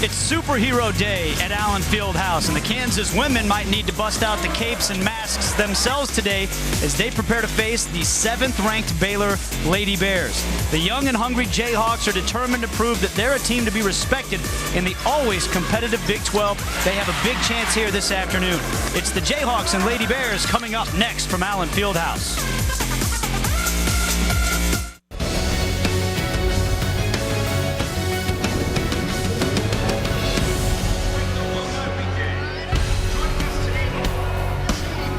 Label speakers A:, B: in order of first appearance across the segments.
A: It's Superhero Day at Allen Fieldhouse, and the Kansas women might need to bust out the capes and masks themselves today as they prepare to face the 7th-ranked Baylor Lady Bears. The young and hungry Jayhawks are determined to prove that they're a team to be respected in the always competitive Big 12. They have a big chance here this afternoon. It's the Jayhawks and Lady Bears coming up next from Allen Fieldhouse.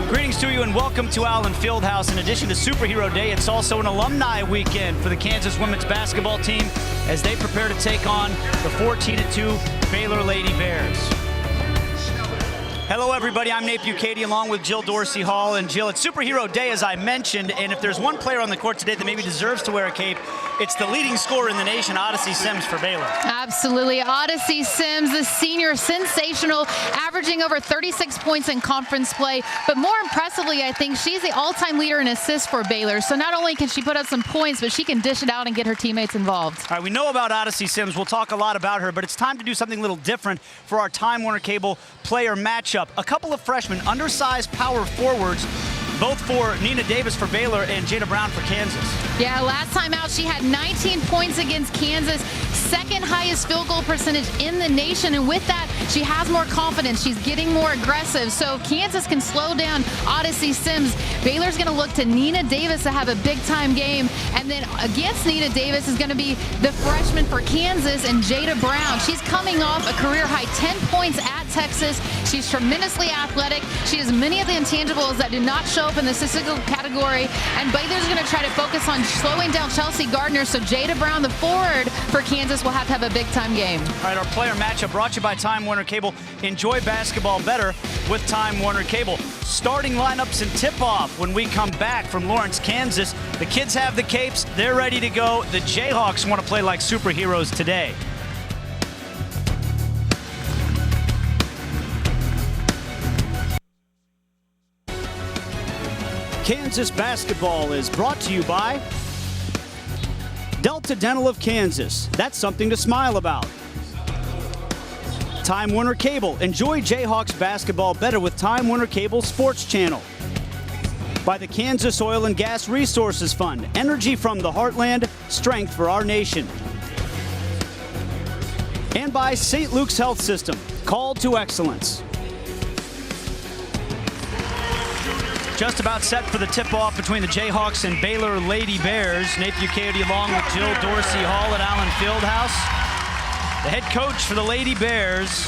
A: Greetings to you and welcome to Allen Fieldhouse. In addition to Superhero Day, it's also an alumni weekend for the Kansas women's basketball team as they prepare to take on the 14-2 Baylor Lady Bears. Hello everybody, I'm Nate Bucati along with Jill Dorsey Hall. And Jill, it's Superhero Day as I mentioned, and if there's one player on the court today that maybe deserves to wear a cape, it's the leading scorer in the nation, Odyssey Sims for Baylor.
B: Absolutely. Odyssey Sims, the senior, sensational, averaging over 36 points in conference play. But more impressively, I think she's the all-time leader in assists for Baylor. So not only can she put up some points, but she can dish it out and get her teammates involved.
A: All right, we know about Odyssey Sims. We'll talk a lot about her, but it's time to do something a little different for our Time Warner Cable player matchup. A couple of freshmen, undersized power forwards, both for Nina Davis for Baylor and Jada Brown for Kansas.
B: Yeah, last time out she had 19 points against Kansas, second highest field goal percentage in the nation, and with that she has more confidence. She's getting more aggressive, so if Kansas can slow down Odyssey Sims, Baylor's going to look to Nina Davis to have a big time game, and then against Nina Davis is going to be the freshman for Kansas and Jada Brown. She's coming off a career high 10 points at Texas. She's tremendously athletic. She has many of the intangibles that do not show up in the statistical category, and Baylor's going to try to focus on slowing down Chelsea Gardner, so Jada Brown, the forward for Kansas, will have to have a big time game.
A: All right, our player matchup brought to you by Time Warner Cable. Enjoy basketball better with Time Warner Cable. Starting lineups and tip-off when we come back from Lawrence, Kansas. The kids have the capes. They're ready to go. The Jayhawks want to play like superheroes today. Kansas basketball is brought to you by Delta Dental of Kansas. That's something to smile about. Time Warner Cable. Enjoy Jayhawks basketball better with Time Warner Cable Sports Channel. By the Kansas Oil and Gas Resources Fund. Energy from the heartland, strength for our nation. And by St. Luke's Health System. Called to excellence. Just about set for the tip-off between the Jayhawks and Baylor Lady Bears. Nate Bucati along with Jill Dorsey Hall at Allen Fieldhouse. The head coach for the Lady Bears,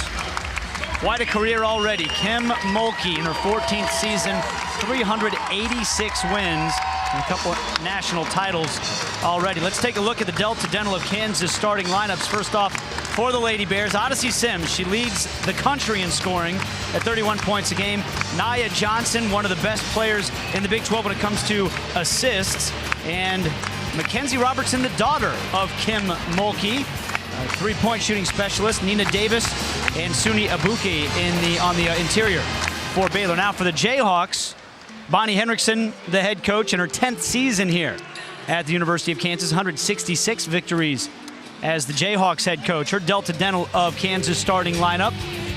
A: quite a career already. Kim Mulkey in her 14th season, 386 wins, and a couple of national titles already. Let's take a look at the Delta Dental of Kansas starting lineups. First off, for the Lady Bears, Odyssey Sims. She leads the country in scoring at 31 points a game. Nia Johnson, one of the best players in the Big 12 when it comes to assists. And Mackenzie Robertson, the daughter of Kim Mulkey, a three-point shooting specialist. Nina Davis and Suni Abuke on the interior for Baylor. Now for the Jayhawks, Bonnie Henriksen, the head coach, in her 10th season here at the University of Kansas, 166 victories as the Jayhawks head coach. Her Delta Dental of Kansas starting lineup.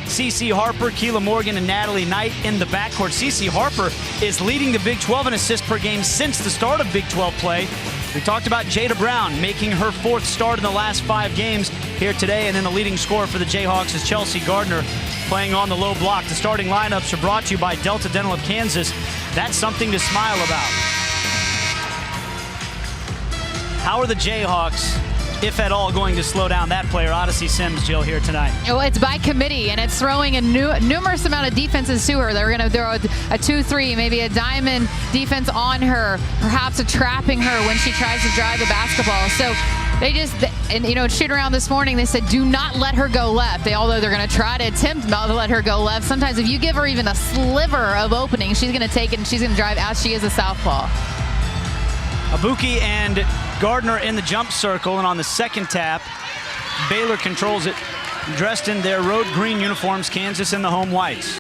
A: Cece Harper, Keela Morgan, and Natalie Knight in the backcourt. Cece Harper is leading the Big 12 in assists per game since the start of Big 12 play. We talked about Jada Brown making her 4th start in the last 5 games here today, and then the leading scorer for the Jayhawks is Chelsea Gardner playing on the low block. The starting lineups are brought to you by Delta Dental of Kansas. That's something to smile about. How are the Jayhawks, if at all, going to slow down that player, Odyssey Sims, Jill, here tonight?
B: Well, it's by committee, and it's throwing a numerous amount of defenses to her. They're going to throw a 2-3, maybe a diamond defense on her, perhaps a trapping her when she tries to drive the basketball. So they just, and you know, shoot around this morning, they said, do not let her go left. Although they're going to try to attempt not to let her go left. Sometimes if you give her even a sliver of opening, she's going to take it and she's going to drive as she is a southpaw.
A: Abuke and Gardner in the jump circle, and on the second tap, Baylor controls it, dressed in their road green uniforms, Kansas in the home whites.